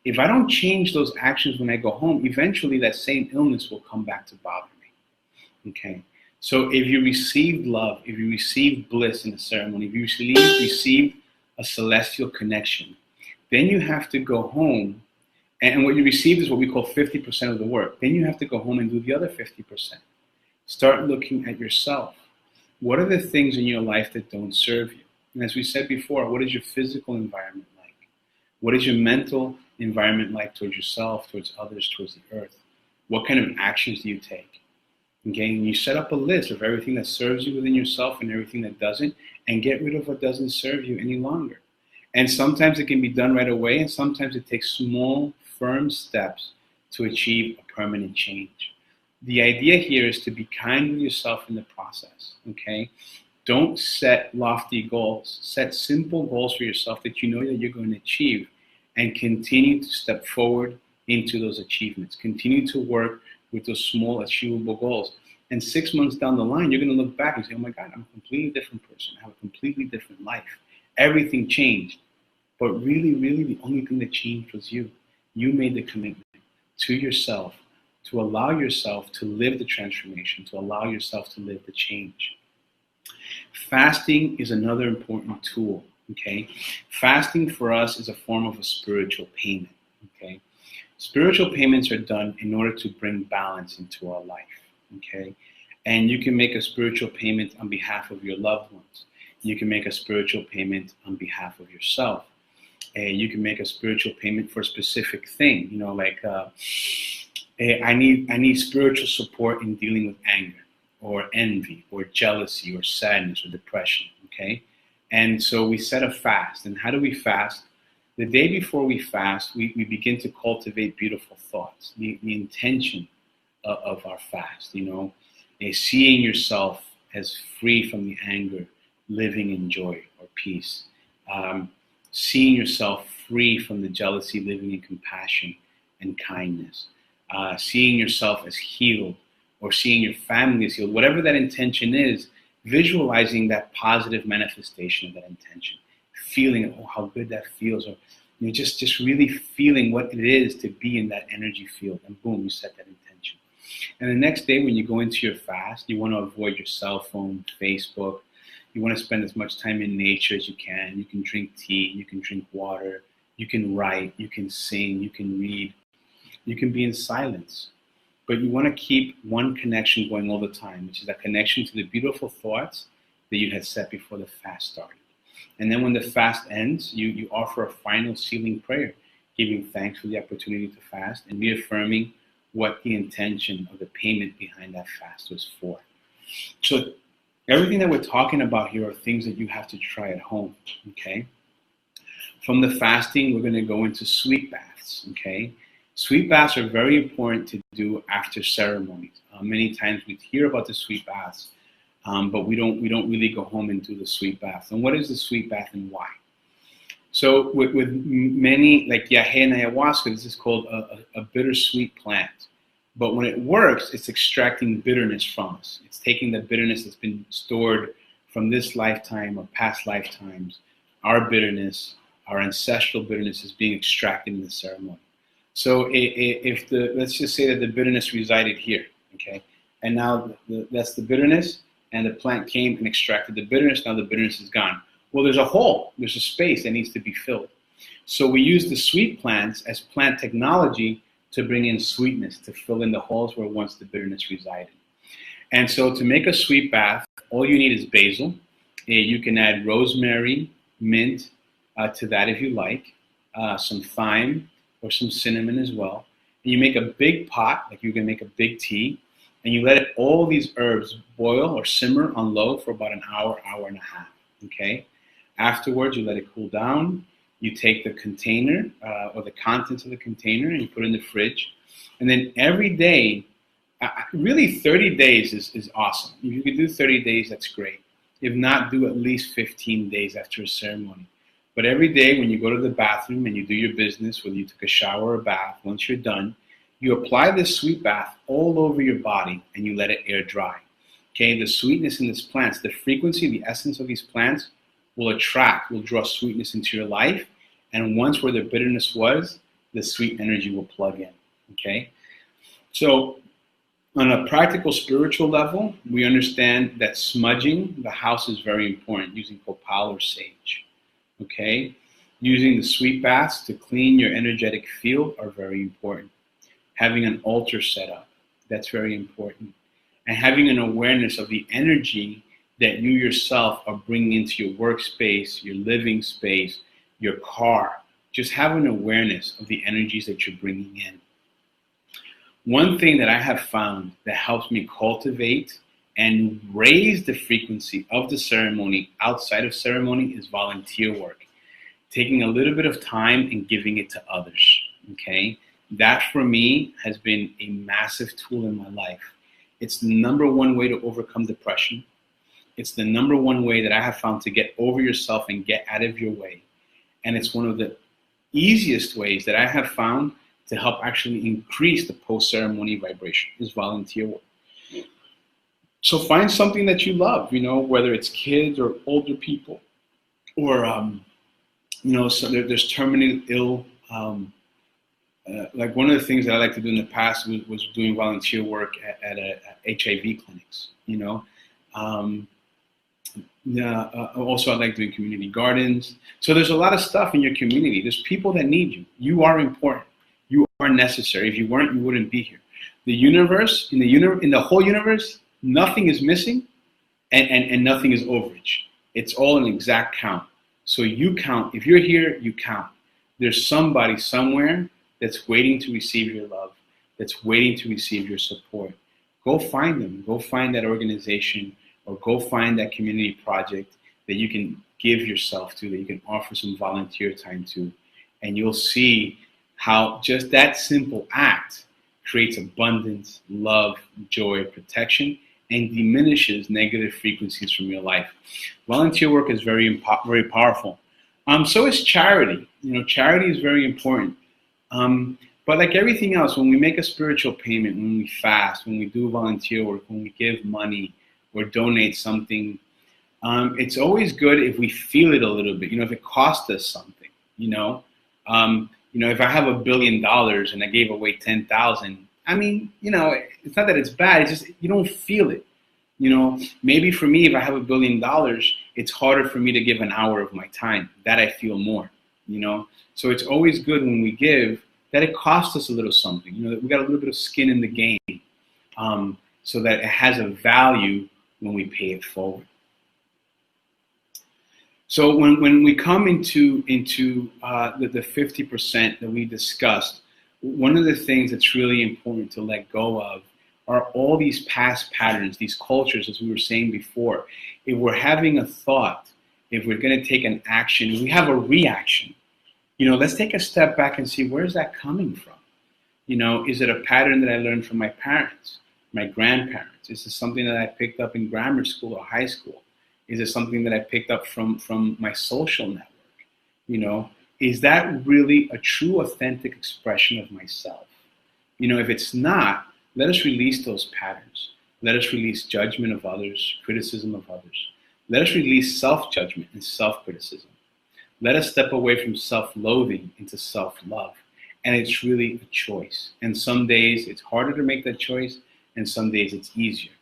If I don't change those actions when I go home, eventually that same illness will come back to bother me. Okay? So if you received love, if you received bliss in a ceremony, if you received a celestial connection, then you have to go home, and what you received is what we call 50% of the work. Then you have to go home and do the other 50%. Start looking at yourself. What are the things in your life that don't serve you? And as we said before, what is your physical environment like? What is your mental environment like towards yourself, towards others, towards the earth? What kind of actions do you take? Okay, and you set up a list of everything that serves you within yourself and everything that doesn't, and get rid of what doesn't serve you any longer. And sometimes it can be done right away, and sometimes it takes small, firm steps to achieve a permanent change. The idea here is to be kind with yourself in the process, okay? Don't set lofty goals. Set simple goals for yourself that you know that you're going to achieve, and continue to step forward into those achievements. Continue to work with those small, achievable goals. And 6 months down the line, you're going to look back and say, oh my God, I'm a completely different person. I have a completely different life. Everything changed. But really, really, the only thing that changed was you. You made the commitment to yourself to allow yourself to live the transformation, to allow yourself to live the change. Fasting is another important tool, okay? Fasting for us is a form of a spiritual payment, okay? Spiritual payments are done in order to bring balance into our life, okay? And you can make a spiritual payment on behalf of your loved ones. You can make a spiritual payment on behalf of yourself. You can make a spiritual payment for a specific thing, like I need spiritual support in dealing with anger or envy or jealousy or sadness or depression, okay? And so we set a fast. And how do we fast? The day before we fast, we begin to cultivate beautiful thoughts, the intention of our fast, seeing yourself as free from the anger, living in joy or peace. Seeing yourself free from the jealousy, living in compassion and kindness. Seeing yourself as healed, or seeing your family as healed, whatever that intention is, visualizing that positive manifestation of that intention, feeling how good that feels, or just really feeling what it is to be in that energy field, and boom, you set that intention. And the next day when you go into your fast, you want to avoid your cell phone, Facebook. You want to spend as much time in nature as you can. You can drink tea, you can drink water, you can write, you can sing, you can read, you can be in silence. But you want to keep one connection going all the time, which is that connection to the beautiful thoughts that you had set before the fast started. And then when the fast ends, you offer a final sealing prayer, giving thanks for the opportunity to fast and reaffirming what the intention of the payment behind that fast was for. So everything that we're talking about here are things that you have to try at home, okay? From the fasting, we're going to go into sweet baths, okay? Sweet baths are very important to do after ceremonies. Many times we hear about the sweet baths, but we don't really go home and do the sweet bath. And what is the sweet bath and why? So with many, like yahe and ayahuasca, this is called a bittersweet plant. But when it works, it's extracting bitterness from us. It's taking the bitterness that's been stored from this lifetime or past lifetimes. Our bitterness, our ancestral bitterness is being extracted in the ceremony. So if let's just say that the bitterness resided here, okay? And now that's the bitterness, and the plant came and extracted the bitterness. Now the bitterness is gone. Well, there's a hole, there's a space that needs to be filled. So we use the sweet plants as plant technology to bring in sweetness, to fill in the holes where once the bitterness resided. And so to make a sweet bath, all you need is basil. You can add rosemary, mint to that if you like, some thyme or some cinnamon as well. And you make a big pot, like you can make a big tea, and you let all these herbs boil or simmer on low for about an hour, hour and a half, okay? Afterwards, you let it cool down. You take the container or the contents of the container and you put it in the fridge. And then every day, really 30 days is awesome. If you can do 30 days, that's great. If not, do at least 15 days after a ceremony. But every day when you go to the bathroom and you do your business, whether you took a shower or a bath, once you're done, you apply this sweet bath all over your body and you let it air dry. Okay, the sweetness in these plants, the frequency, the essence of these plants will draw sweetness into your life. And once where the bitterness was, the sweet energy will plug in, okay? So on a practical spiritual level, we understand that smudging the house is very important, using copal or sage, okay? Using the sweet baths to clean your energetic field are very important. Having an altar set up, that's very important. And having an awareness of the energy that you yourself are bringing into your workspace, your living space, your car. Just have an awareness of the energies that you're bringing in. One thing that I have found that helps me cultivate and raise the frequency of the ceremony outside of ceremony is volunteer work. Taking a little bit of time and giving it to others, okay? That for me has been a massive tool in my life. It's the number one way to overcome depression. It's the number one way that I have found to get over yourself and get out of your way. And it's one of the easiest ways that I have found to help actually increase the post-ceremony vibration is volunteer work. So find something that you love, whether it's kids or older people, or, so there's terminally ill. Like one of the things that I like to do in the past was doing volunteer work at HIV clinics, also, I like doing community gardens. So there's a lot of stuff in your community. There's people that need you. You are important. You are necessary. If you weren't, you wouldn't be here. The universe, in the whole universe, nothing is missing and nothing is overage. It's all an exact count. So you count. If you're here, you count. There's somebody somewhere that's waiting to receive your love, that's waiting to receive your support. Go find them. Go find that organization, or go find that community project that you can give yourself to, that you can offer some volunteer time to. And you'll see how just that simple act creates abundance, love, joy, protection, and diminishes negative frequencies from your life. Volunteer work is very powerful. So is charity. Charity is very important. But like everything else, when we make a spiritual payment, when we fast, when we do volunteer work, when we give money, or donate something, it's always good if we feel it a little bit. If it cost us something, if I have $1 billion and I gave away 10,000, it's not that it's bad. It's just you don't feel it. Maybe for me, if I have $1 billion, it's harder for me to give an hour of my time. That I feel more. So it's always good when we give that it costs us a little something. That we got a little bit of skin in the game, so that it has a value when we pay it forward. So when we come into the 50% that we discussed, one of the things that's really important to let go of are all these past patterns, these cultures, as we were saying before. If we're having a thought, if we're going to take an action, we have a reaction. Let's take a step back and see, where's that coming from? Is it a pattern that I learned from my parents, my grandparents? Is it something that I picked up in grammar school or high school? Is it something that I picked up from my social network? You know, is that really a true, authentic expression of myself? You know, if it's not, let us release those patterns. Let us release judgment of others, criticism of others. Let us release self-judgment and self-criticism. Let us step away from self-loathing into self-love. And it's really a choice. And some days it's harder to make that choice, and some days it's easier.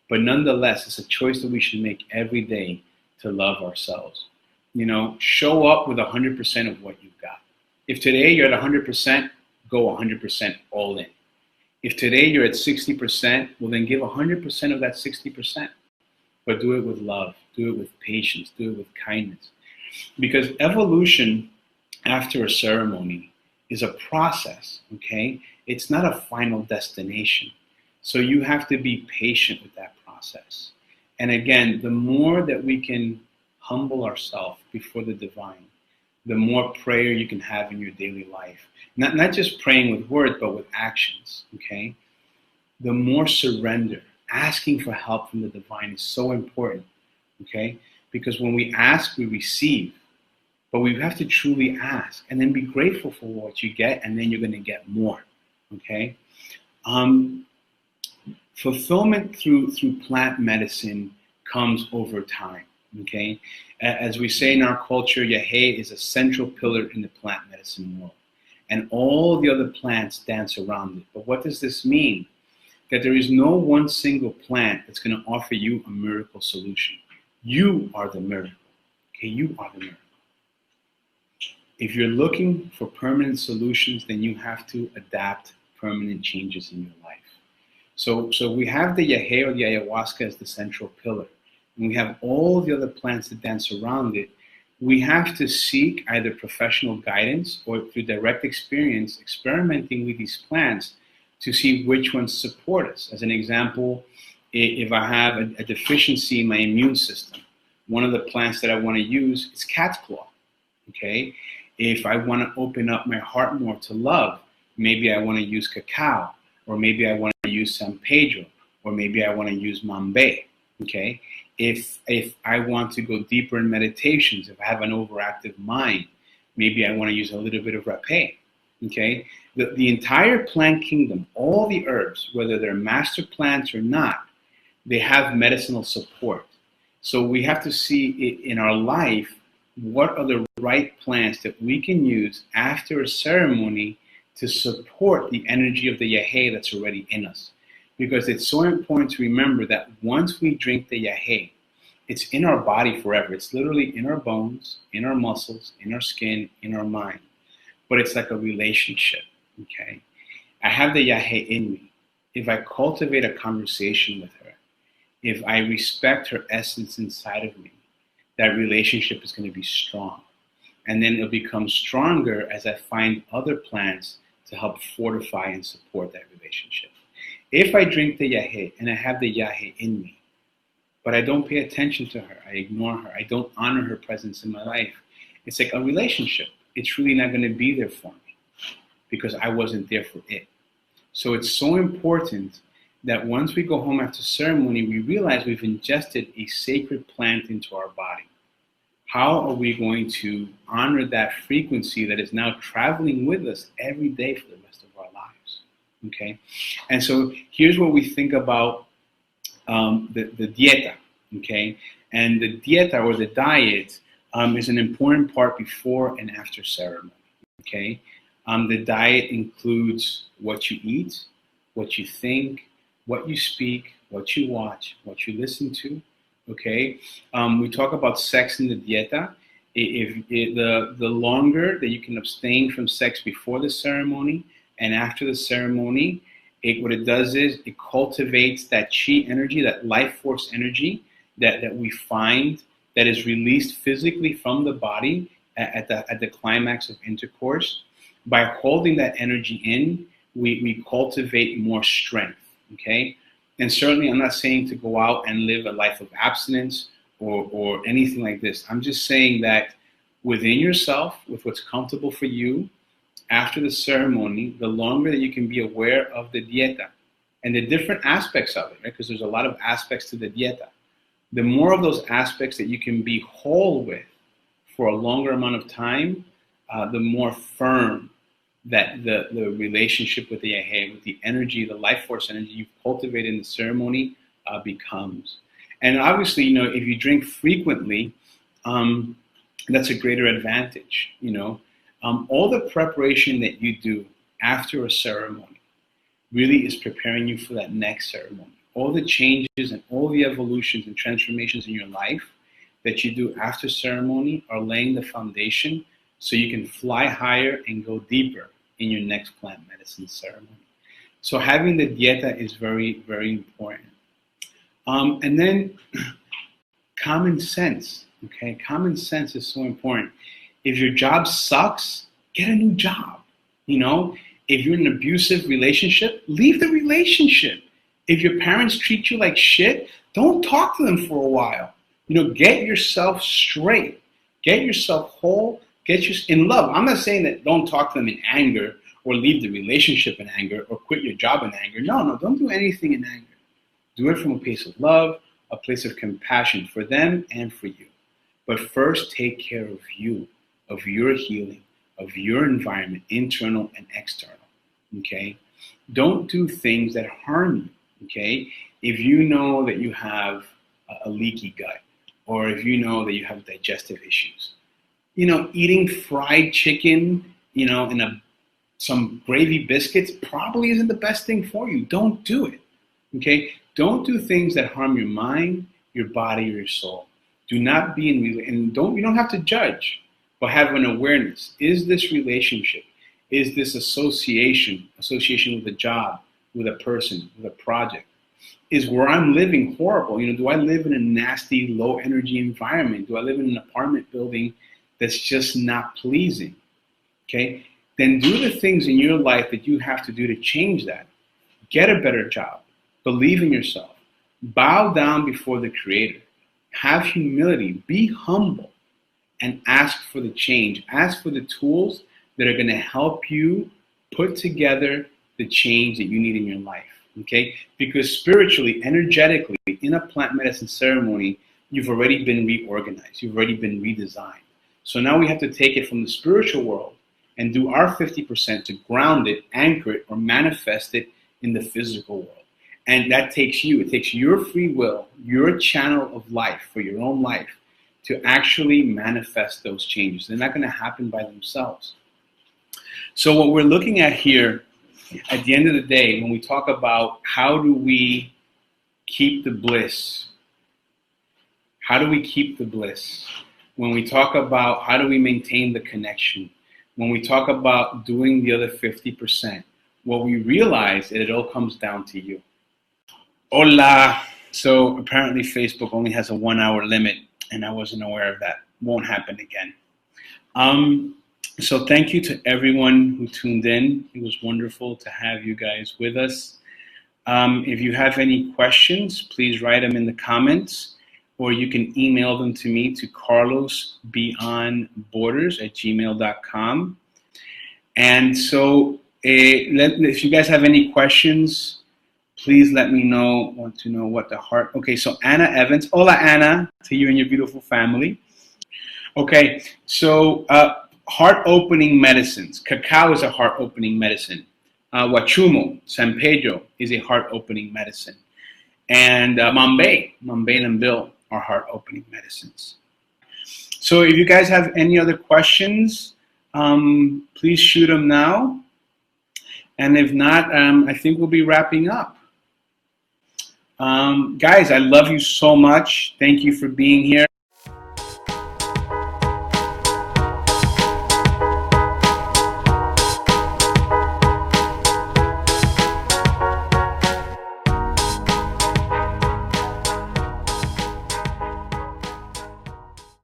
But nonetheless, it's a choice that we should make every day to love ourselves. You know, show up with 100% of what you've got. If today you're at 100%, go 100% all in. If today you're at 60%, well then give 100% of that 60%. But do it with love, do it with patience, do it with kindness. Because evolution after a ceremony is a process, okay? It's not a final destination. So you have to be patient with that process. And again, the more that we can humble ourselves before the divine, the more prayer you can have in your daily life. Not just praying with words, but with actions, okay? The more surrender, asking for help from the divine is so important, okay? Because when we ask, we receive. But we have to truly ask and then be grateful for what you get, and then you're going to get more, okay? Fulfillment through plant medicine comes over time, okay? As we say in our culture, Yahe is a central pillar in the plant medicine world, and all the other plants dance around it. But what does this mean? That there is no one single plant that's going to offer you a miracle solution. You are the miracle, okay? You are the miracle. If you're looking for permanent solutions, then you have to adapt permanent changes in your life. So we have the Yahe or the ayahuasca as the central pillar, and we have all the other plants that dance around it. We have to seek either professional guidance or through direct experience, experimenting with these plants to see which ones support us. As an example, if I have a deficiency in my immune system, one of the plants that I want to use is cat's claw, okay? If I want to open up my heart more to love, maybe I want to use cacao, or maybe I want to use San Pedro, or maybe I want to use Mambe, okay? If I want to go deeper in meditations, if I have an overactive mind, maybe I want to use a little bit of rapé, okay? The entire plant kingdom, all the herbs, whether they're master plants or not, they have medicinal support. So we have to see in our life what are the right plants that we can use after a ceremony to support the energy of the Yahe that's already in us. Because it's so important to remember that once we drink the Yahe, it's in our body forever. It's literally in our bones, in our muscles, in our skin, in our mind. But it's like a relationship, okay? I have the Yahe in me. If I cultivate a conversation with her, if I respect her essence inside of me, that relationship is going to be strong. And then it'll become stronger as I find other plants to help fortify and support that relationship. If I drink the Yahe and I have the Yahe in me, but I don't pay attention to her, I ignore her, I don't honor her presence in my life, it's like a relationship. It's really not going to be there for me because I wasn't there for it. So it's so important that once we go home after ceremony, we realize we've ingested a sacred plant into our body. How are we going to honor that frequency that is now traveling with us every day for the rest of our lives? Okay, and so here's what we think about the dieta. Okay, and the dieta or the diet is an important part before and after ceremony. Okay, the diet includes what you eat, what you think, what you speak, what you watch, what you listen to. Okay, we talk about sex in the dieta. The longer that you can abstain from sex before the ceremony and after the ceremony, what it does is it cultivates that chi energy, that life force energy that we find that is released physically from the body at the climax of intercourse. By holding that energy in, we cultivate more strength. Okay. And certainly I'm not saying to go out and live a life of abstinence or anything like this. I'm just saying that within yourself, with what's comfortable for you, after the ceremony, the longer that you can be aware of the dieta and the different aspects of it, right? Because there's a lot of aspects to the dieta. The more of those aspects that you can be whole with for a longer amount of time, the more firm that the relationship with the Ehe, with the energy, the life force energy you've cultivated in the ceremony becomes. And obviously, if you drink frequently, that's a greater advantage. All the preparation that you do after a ceremony really is preparing you for that next ceremony. All the changes and all the evolutions and transformations in your life that you do after ceremony are laying the foundation so you can fly higher and go deeper in your next plant medicine ceremony. So having the dieta is very, very important. And then common sense, okay? Common sense is so important. If your job sucks, get a new job. If you're in an abusive relationship, leave the relationship. If your parents treat you like shit, don't talk to them for a while. Get yourself straight. Get yourself whole. In love. I'm not saying that don't talk to them in anger or leave the relationship in anger or quit your job in anger. No, don't do anything in anger. Do it from a place of love, a place of compassion for them and for you. But first, take care of you, of your healing, of your environment, internal and external, okay? Don't do things that harm you, okay? If you know that you have a leaky gut, or if you know that you have digestive issues, eating fried chicken, and some gravy biscuits probably isn't the best thing for you. Don't do it, okay? Don't do things that harm your mind, your body, or your soul. Do not be you don't have to judge, but have an awareness. Is this relationship, is this association with a job, with a person, with a project, is where I'm living horrible? Do I live in a nasty, low energy environment? Do I live in an apartment building that's just not pleasing? Okay? Then do the things in your life that you have to do to change that. Get a better job. Believe in yourself. Bow down before the Creator. Have humility. Be humble. And ask for the change. Ask for the tools that are going to help you put together the change that you need in your life. Okay? Because spiritually, energetically, in a plant medicine ceremony, you've already been reorganized. You've already been redesigned. So now we have to take it from the spiritual world and do our 50% to ground it, anchor it, or manifest it in the physical world. And that takes you. It takes your free will, your channel of life for your own life to actually manifest those changes. They're not going to happen by themselves. So what we're looking at here, at the end of the day, when we talk about how do we keep the bliss, when we talk about how do we maintain the connection, when we talk about doing the other 50%, what we realize is it all comes down to you. Hola. So apparently Facebook only has a 1 hour limit, and I wasn't aware of that. Won't happen again. So thank you to everyone who tuned in. It was wonderful to have you guys with us. If you have any questions, please write them in the comments, or you can email them to me to carlosbeyondborders@gmail.com. And so if you guys have any questions, please let me know. Want to know what the heart. Okay, so Anna Evans. Hola, Anna, to you and your beautiful family. Okay, so heart-opening medicines. Cacao is a heart-opening medicine. Huachumo, San Pedro is a heart-opening medicine. And Mambay and Bill are heart-opening medicines. So if you guys have any other questions, please shoot them now. And if not, I think we'll be wrapping up. Guys, I love you so much. Thank you for being here.